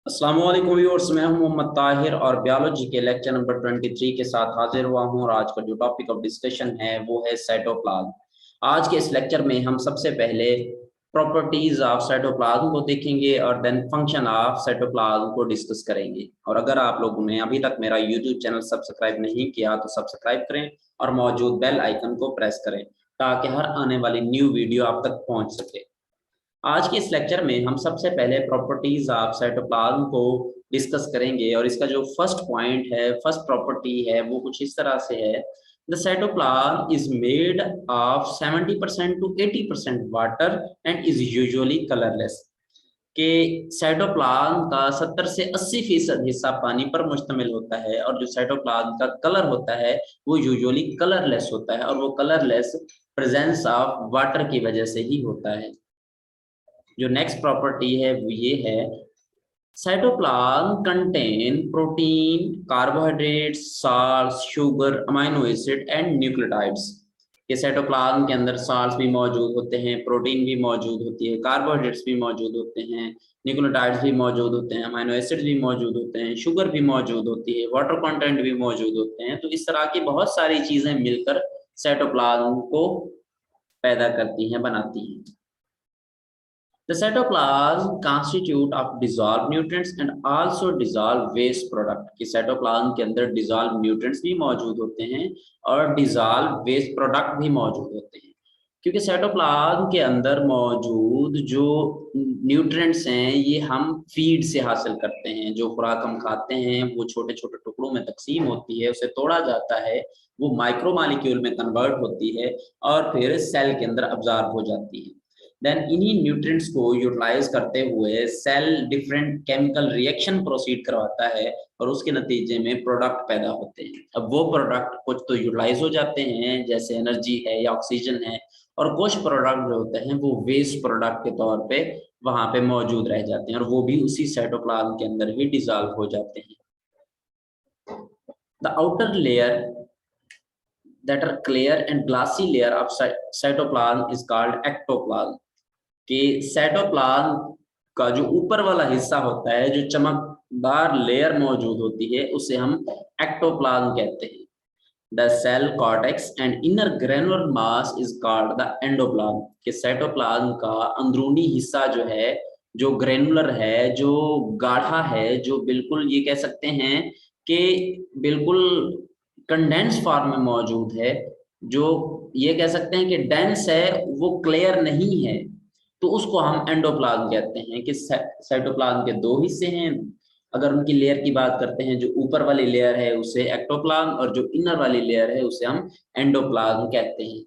अस्सलाम वालेकुम व्यूअर्स, मैं हूं मोहम्मद ताहिर और बायोलॉजी के लेक्चर नंबर 23 के साथ हाजिर हुआ हूं। और आज का जो टॉपिक ऑफ डिस्कशन है वो है साइटोप्लाज्म। आज के इस लेक्चर में हम सबसे पहले प्रॉपर्टीज ऑफ साइटोप्लाज्म को देखेंगे और देन फंक्शन ऑफ साइटोप्लाज्म को डिस्कस करेंगे। और अगर आप लोगों ने अभी तक मेरा यूट्यूब चैनल सब्सक्राइब नहीं किया तो सब्सक्राइब करें और मौजूद बेल आइकन को प्रेस करें ताकि हर आने वाली न्यू वीडियो आप तक पहुंच सके। आज के इस लेक्चर में हम सबसे पहले प्रॉपर्टीज ऑफ साइटोप्लाज्म को डिस्कस करेंगे। और इसका जो फर्स्ट पॉइंट है, फर्स्ट प्रॉपर्टी है, वो कुछ इस तरह से है। The cytoplasm is made of 70% to 80% water and is usually colourless. कि साइटोप्लाज्म का 70 से 80% हिस्सा पानी पर मुश्तमिल होता है और जो साइटोप्लाज्म का कलर होता है वो यूजुअली कलरलेस होता है, और वो कलरलेस प्रेजेंस ऑफ वाटर की वजह से ही होता है। जो नेक्स्ट प्रॉपर्टी है वो ये है, cytoplasm contain protein, carbohydrates, salts, sugar, amino acid and nucleotides. के साइटोप्लाज्म के अंदर साल्ट्स भी मौजूद होते हैं, प्रोटीन भी मौजूद होती है, कार्बोहाइड्रेट्स भी मौजूद होते हैं, न्यूक्लियोटाइड्स भी मौजूद होते हैं, अमाइनो एसिड्स भी मौजूद होते हैं, शुगर भी मौजूद होती है, वाटर कंटेंट भी मौजूद होते हैं। तो इस तरह की बहुत सारी चीजें मिलकर साइटोप्लाज्म को पैदा करती हैं, बनाती हैं। The cytoplasm constitute of dissolved nutrients and also dissolved waste product। कि साइटोप्लाज्म के अंदर dissolved nutrients भी मौजूद होते हैं और dissolved waste product भी मौजूद होते हैं। क्योंकि साइटोप्लाज्म के अंदर मौजूद जो न्यूट्रिएंट्स हैं ये हम फीड से हासिल करते हैं। जो खुराक हम खाते हैं वो छोटे छोटे टुकड़ों में तकसीम होती है, उसे तोड़ा जाता है, वो माइक्रो मॉलिक्यूल में कन्वर्ट होती है और फिर सेल के अंदर अब्जॉर्ब हो जाती है। देन इन्हीं न्यूट्रिएंट्स को यूटिलाइज करते हुए cell different chemical reaction proceed करवाता है और उसके नतीजे में प्रोडक्ट पैदा होते हैं। अब वो प्रोडक्ट कुछ तो यूटिलाइज हो जाते हैं जैसे एनर्जी है या ऑक्सीजन है, और कुछ प्रोडक्ट जो होते हैं वो वेस्ट प्रोडक्ट के तौर पे वहां पे मौजूद रह जाते हैं और वो भी उसी साइटोप्लाज्म के अंदर ही डिसॉल्व हो जाते हैं। The outer layer that are clear and glassy layer of cytoplasm is called ectoplasm। कि साइटोप्लाज्म का जो ऊपर वाला हिस्सा होता है, जो चमकदार लेयर मौजूद होती है, उसे हम एक्टोप्लाज्म कहते हैं। The cell cortex and inner granular mass is called the endoplasm. कि साइटोप्लाज्म का अंदरूनी हिस्सा जो है, जो ग्रेनुलर है, जो गाढ़ा है, जो बिल्कुल ये कह सकते हैं कि बिल्कुल कंडेंस फॉर्म में मौजूद है, जो ये कह सकते हैं कि डेंस है, वो क्लियर नहीं है, तो उसको हम एंडोप्लाज्म कहते हैं। कि साइटोप्लाज्म के दो हिस्से हैं। अगर उनकी लेयर की बात करते हैं, जो ऊपर वाली लेयर है उसे एक्टोप्लाज्म और जो इनर वाली लेयर है उसे हम एंडोप्लाज्म कहते हैं।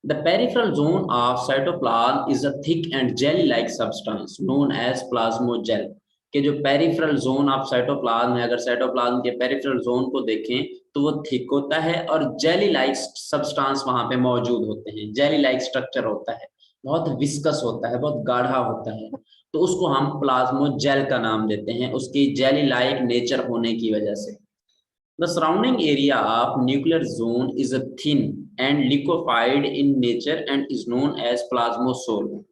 The peripheral zone of cytoplasm is a thick and jelly-like substance known as plasmogel। कि जो पेरिफेरल जोन ऑफ साइटोप्लाज्म है, अगर साइटोप्लाज्म के पेरिफेरल जोन को देखें तो वो थिक होता है और जेली लाइक सब्सटेंस वहां पे मौजूद होते हैं। जेली लाइक स्ट्रक्चर होता है, बहुत विस्कस होता है, बहुत गाढ़ा होता है, तो उसको हम प्लाज्मोजेल का नाम देते हैं, उसकी जेली लाइक नेचर होने की वजह से। The surrounding area of nuclear zone is a thin and liquefied in nature and is known as plasmosome।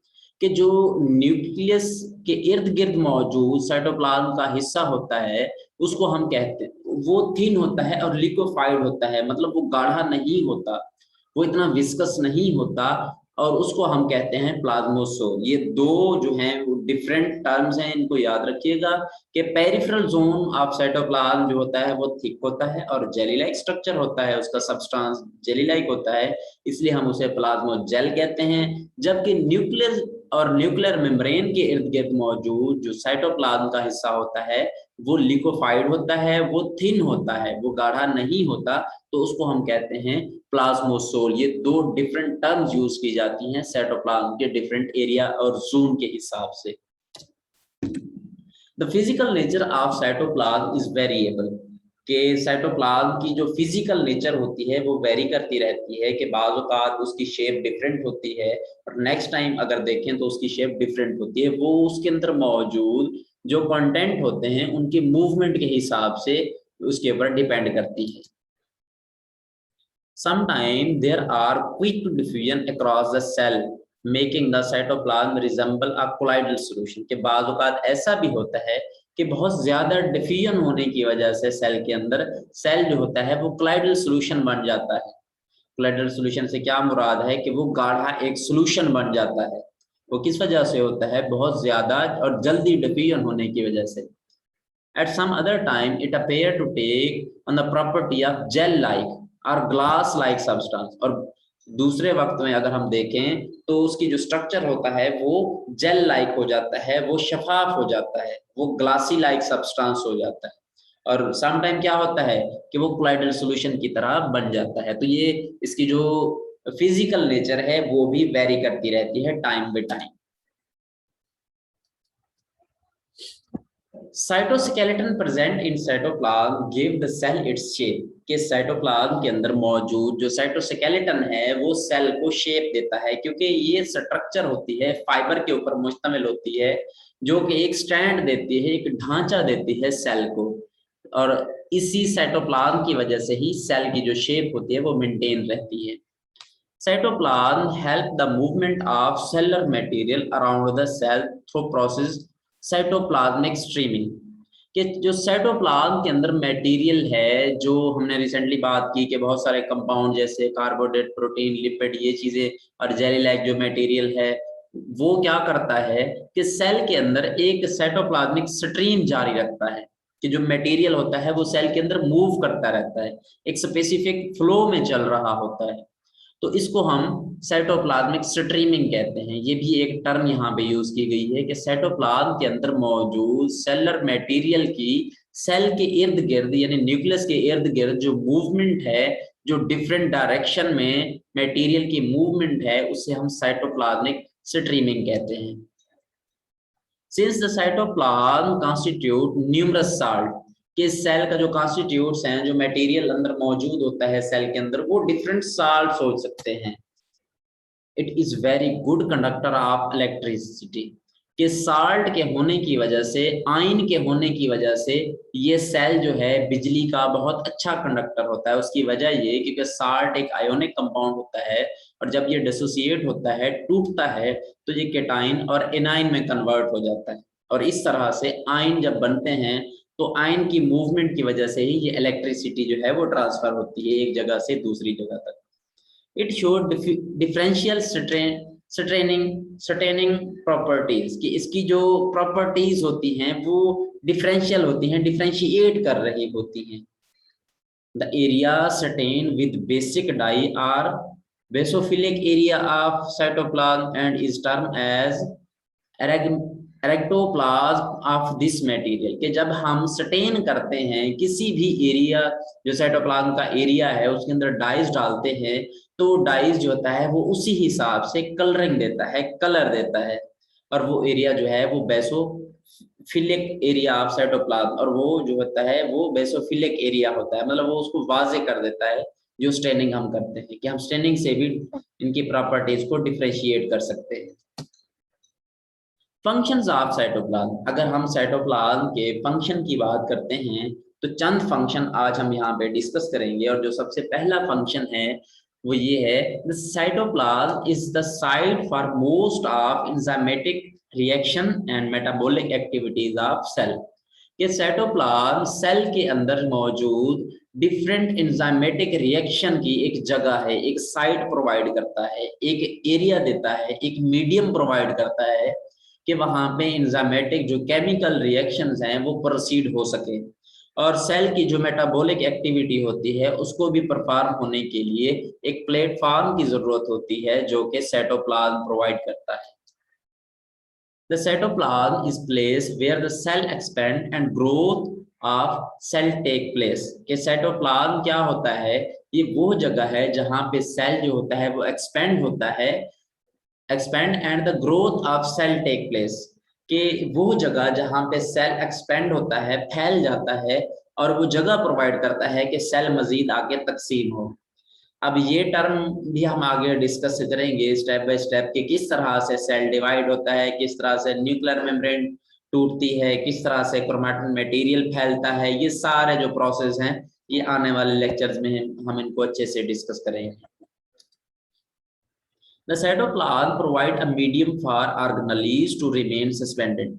कि जो न्यूक्लियस के इर्द गिर्द मौजूद साइटोप्लाज्म का हिस्सा होता है उसको हम कहते हैं, वो थिन होता है और लिक्विफाइड होता है, मतलब वो गाढ़ा नहीं होता, वो इतना विस्कस नहीं होता, और उसको हम कहते हैं प्लाज्मोसोम। ये दो जो हैं वो डिफरेंट टर्म्स हैं, इनको याद रखिएगा। कि पेरिफेरल जोन ऑफ साइटोप्लाज्म जो होता है वो थिक होता है और जेली लाइक स्ट्रक्चर होता है, उसका सब्सटेंस जेली लाइक होता है, इसलिए हम उसे प्लाज्मोजेल कहते हैं। जबकि न्यूक्लियस और न्यूक्लियर मेम्ब्रेन के इर्द गिर्द मौजूद जो साइटोप्लाज्म का हिस्सा होता है वो लिक्विफाइड होता है, वो थिन होता है, वो गाढ़ा नहीं होता, तो उसको हम कहते हैं प्लाज्मोसोल। ये दो डिफरेंट टर्म्स यूज की जाती हैं साइटोप्लाज्म के डिफरेंट एरिया और जोन के हिसाब से। The physical nature of cytoplasm is variable. के साइटोप्लाज्म की जो फिजिकल नेचर होती है वो वेरी करती रहती है, कि बाज़ औक़ात उसकी शेप डिफरेंट होती है और नेक्स्ट टाइम अगर देखें तो उसकी शेप डिफरेंट होती है। वो उसके अंदर मौजूद जो कंटेंट होते हैं उनके मूवमेंट के हिसाब से उसके ऊपर डिपेंड करती है। Sometimes there are quick diffusion across the cell making the cytoplasm resemble a colloidal solution. के बाद औकात ऐसा भी होता है कि बहुत ज्यादा डिफ्यूजन होने की वजह से सेल के अंदर सेल जो होता है वो कोलाइडल सॉल्यूशन बन जाता है। कोलाइडल सॉल्यूशन से क्या मुराद है कि वो गाढ़ा एक सॉल्यूशन बन जाता है। वो किस वजह से होता है? बहुत ज्यादा और जल्दी डिफ्यूजन होने की वजह से। At some other time, it appear to take on the property of gel-like or glass-like substance। और दूसरे वक्त में अगर हम देखें तो उसकी जो स्ट्रक्चर होता है वो जेल लाइक हो जाता है, वो शफाफ हो जाता है, वो ग्लासी लाइक सब्सटेंस हो जाता है। और सम टाइम क्या होता है कि वो कोलाइडल सॉल्यूशन की तरह बन जाता है। तो ये इसकी जो फिजिकल नेचर है वो भी वेरी करती रहती है time by time. Cytoskeleton present in cytoplasm give the cell its shape. के साइटोप्लाज्म के अंदर मौजूद जो साइटोस्केलेटन है वो सेल को शेप देता है, क्योंकि ये स्ट्रक्चर होती है फाइबर के ऊपर मुश्तमिल होती है, जो कि एक स्टैंड देती है, एक ढांचा देती है सेल को। और इसी साइटोप्लाज्म की वजह से ही सेल की जो शेप होती है वो मेंटेन रहती है। Cytoplasm help the movement of cellular material around the cell through process cytoplasmic streaming। कि जो साइटोप्लाज्म के अंदर मटेरियल है, जो हमने रिसेंटली बात की कि बहुत सारे कंपाउंड जैसे कार्बोहाइड्रेट, प्रोटीन, लिपिड, ये चीजें और जेली लाइक जो मटेरियल है वो क्या करता है कि सेल के अंदर एक साइटोप्लाज्मिक स्ट्रीम जारी रखता है। कि जो मटेरियल होता है वो सेल के अंदर मूव करता रहता है, एक स्पेसिफिक फ्लो में चल रहा होता है। तो इसको हम साइटोप्लाज्मिक स्ट्रीमिंग कहते हैं। ये भी एक टर्म यहाँ पे यूज की गई है कि साइटोप्लाज्म के अंदर मौजूद सेलर मटेरियल की सेल के इर्द गिर्द यानी न्यूक्लियस के इर्द गिर्द जो मूवमेंट है, जो डिफरेंट डायरेक्शन में मटेरियल की मूवमेंट है, उसे हम साइटोप्लाज्मिक स्ट्रीमिंग कहते हैं। Since the cytoplasm constitute numerous salt, कि सेल का जो कॉन्स्टिट्यूट्स हैं, जो मटेरियल अंदर मौजूद होता है सेल के अंदर, वो डिफरेंट साल्ट्स हो सकते हैं। It is very good conductor of electricity, कि साल्ट के होने की वजह से, आयन के होने की वजह से ये सेल जो है बिजली का बहुत अच्छा कंडक्टर होता है। उसकी वजह ये क्योंकि साल्ट एक आयोनिक कंपाउंड होता है, और जब ये डिसोसिएट होता है, टूटता है, तो ये केटाइन और एनाइन में कन्वर्ट हो जाता है। और इस तरह से आयन जब बनते हैं तो आयन की मूवमेंट की वजह से ही ये इलेक्ट्रिसिटी जो है वो ट्रांसफर होती है एक जगह से दूसरी जगह तक। It showed differential straining properties, कि इसकी जो प्रॉपर्टीज होती हैं वो डिफरेंशियल होती हैं, डिफरेंशिएट कर रही होती हैं। The area stain with basic dye or basophilic area of cytoplasm and is term as ergastoplasm of this material. कि जब हम स्टेन करते हैं किसी भी एरिया, जो साइटोप्लाज्म का एरिया है उसके अंदर डाइज डालते हैं, तो डाइज जो होता है वो उसी हिसाब से कलरिंग देता है, कलर देता है। और वो एरिया जो है वो बेसोफिलिक एरिया ऑफ साइटोप्लाज्म, और वो जो होता है वो बेसोफिलिक एरिया होता है, मतलब वो उसको वाजे कर देता है जो स्टेनिंग हम करते हैं, कि हम स्टेनिंग से भी इनकी प्रॉपर्टीज को डिफरेंशिएट कर सकते हैं। फंक्शंस ऑफ साइटोप्लाज्म, अगर हम साइटोप्लाज्म के फंक्शन की बात करते हैं तो चंद फंक्शन आज हम यहाँ पे डिस्कस करेंगे। और जो सबसे पहला फंक्शन है वो ये है, the cytoplasm is the site for most of enzymatic reaction and metabolic activities of cell. कि साइटोप्लाज्म सेल के अंदर मौजूद डिफरेंट एंजाइमेटिक रिएक्शन की एक जगह है, एक साइट प्रोवाइड करता है, एक एरिया देता है, एक मीडियम प्रोवाइड करता है कि वहां पे एंजाइमेटिक जो केमिकल रिएक्शंस हैं वो प्रोसीड हो सके। और सेल की जो मेटाबॉलिक एक्टिविटी होती है उसको भी परफॉर्म होने के लिए एक प्लेटफॉर्म की जरूरत होती है, जो कि साइटोप्लाज्म प्रोवाइड करता है। The cytoplasm is place where the cell expand and growth of cell take place। कि साइटोप्लाज्म क्या होता है? ये वो जगह है जहां पे सेल जो होता है वो एक्सपेंड होता है, expand and the growth of cell take place. कि वो जगह जहां पे सेल एक्सपेंड होता है, फैल जाता है, और वो जगह प्रोवाइड करता है कि सेल मजीद आगे तकसीम हो। अब ये टर्म भी हम आगे डिस्कस करेंगे स्टेप बाय स्टेप कि किस तरह से सेल डिवाइड होता है, किस तरह से न्यूक्लियर मेम्ब्रेन टूटती है, किस तरह से क्रोमैटिन मटेरियल फैलता है। ये सारे जो प्रोसेस हैं ये आने वाले लेक्चर्स में हम इनको अच्छे से डिस्कस करेंगे। The cytoplasm provide a medium for organelles to remain suspended.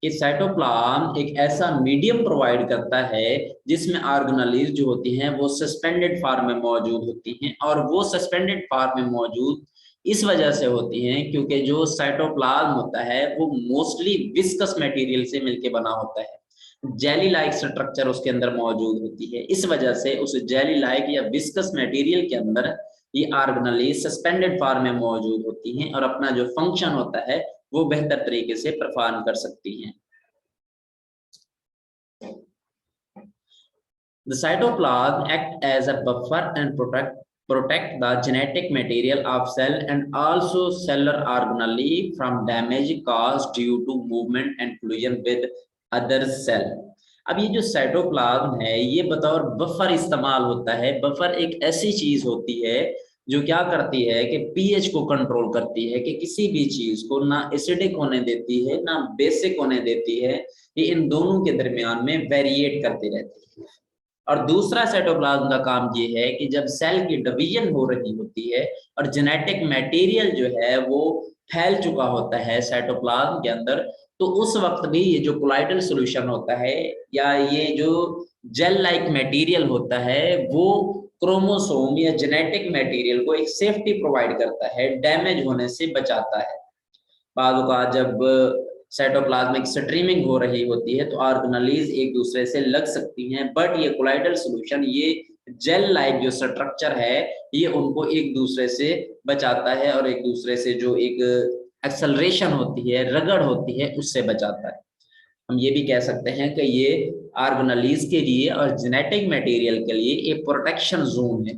कि साइटोप्लाज्म एक ऐसा मीडियम प्रोवाइड करता है जिसमें ऑर्गेनेल्स जो होती हैं वो सस्पेंडेड फॉर्म में मौजूद होती हैं, और वो सस्पेंडेड फॉर्म में मौजूद इस वजह से होती हैं क्योंकि जो साइटोप्लाज्म होता है वो मोस्टली विस्कस मटेरियल से मिलके बना होता है, जेली लाइक स्ट्रक्चर उसके अंदर मौजूद होती है। इस वजह से उस जेली लाइक या विस्कस मटेरियल के अंदर ये ऑर्गेनेल्स सस्पेंडेड फॉर्म में मौजूद होती हैं और अपना जो फंक्शन होता है वो बेहतर तरीके से परफॉर्म कर सकती हैं। The cytoplasm act as a buffer and protect the genetic material of cell and also cellular organelle from damage caused due to movement and collision with other cell। अब ये जो साइटोप्लाज्म है ये बतौर बफर इस्तेमाल होता है। बफर एक ऐसी चीज होती है जो क्या करती है कि पीएच को कंट्रोल करती है, कि किसी भी चीज को ना एसिडिक होने देती है ना बेसिक होने देती है, ये इन दोनों के दरमियान में वेरिएट करती रहती है। और दूसरा साइटोप्लाज्म का काम ये है कि जब सेल की डिवीजन हो रही होती है और जेनेटिक मटेरियल जो है वो फैल चुका होता है साइटोप्लाज्म के अंदर, तो उस वक्त भी ये जो कोलाइडल सॉल्यूशन होता है या ये जो जेल लाइक मटेरियल होता है वो क्रोमोसोम या जेनेटिक मटेरियल को एक सेफ्टी प्रोवाइड करता है, डैमेज होने से बचाता है। बाद का जब साइटोप्लाज्मिक स्ट्रीमिंग हो रही होती है तो ऑर्गेनेल्स एक दूसरे से लग सकती हैं, बट ये कोलाइडल सॉल्यूशन, ये जेल लाइक जो स्ट्रक्चर है ये उनको एक दूसरे से बचाता है और एक दूसरे से जो एक एक्सेलरेशन होती है, रगड़ होती है, उससे बचाता है। हम ये भी कह सकते हैं कि ये ऑर्गेनेल्स के लिए और जेनेटिक मटेरियल के लिए एक प्रोटेक्शन जोन है।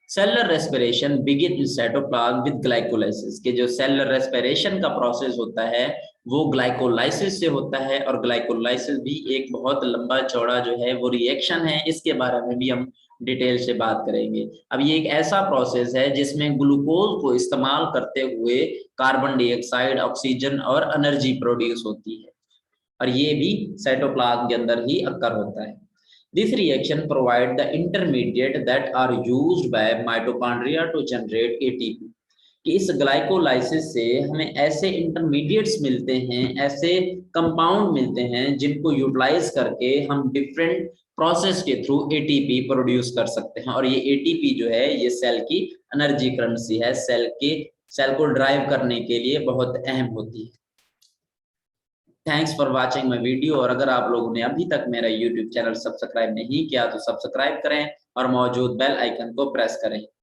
Cellular respiration begin in cytoplasm with glycolysis, के जो सेलुलर रेस्पिरेशन का प्रोसेस होता है वो ग्लाइकोलाइसिस से होता है, और ग्लाइकोलाइसिस भी एक बहुत लंबा चौड़ा जो है वो रिएक्शन है, इसके बारे में भी हम डिटेल से बात करेंगे। अब ये एक ऐसा प्रोसेस है जिसमें ग्लूकोज को इस्तेमाल करते हुए कार्बन डाइऑक्साइड, ऑक्सीजन और एनर्जी प्रोड्यूस होती है, और ये भी साइटोप्लाज्म के अंदर ही अक्कर होता है। This reaction provide the intermediate that are used by mitochondria to generate ATP। कि इस ग्लाइकोलाइसिस से हमें ऐसे इंटरमीडिएट्स मिलते हैं, ऐसे कंपाउंड मिलते हैं जिनको यूटिलाइज करके हम डिफरेंट प्रोसेस के थ्रू एटीपी प्रोड्यूस कर सकते हैं, और ये एटीपी जो है ये सेल की एनर्जी करेंसी है, सेल को ड्राइव करने के लिए बहुत अहम होती है। Thanks for watching my video, और अगर आप लोगों ने अभी तक मेरा यूट्यूब चैनल सब्सक्राइब नहीं किया तो सब्सक्राइब करें और मौजूद बेल आइकन को प्रेस करें।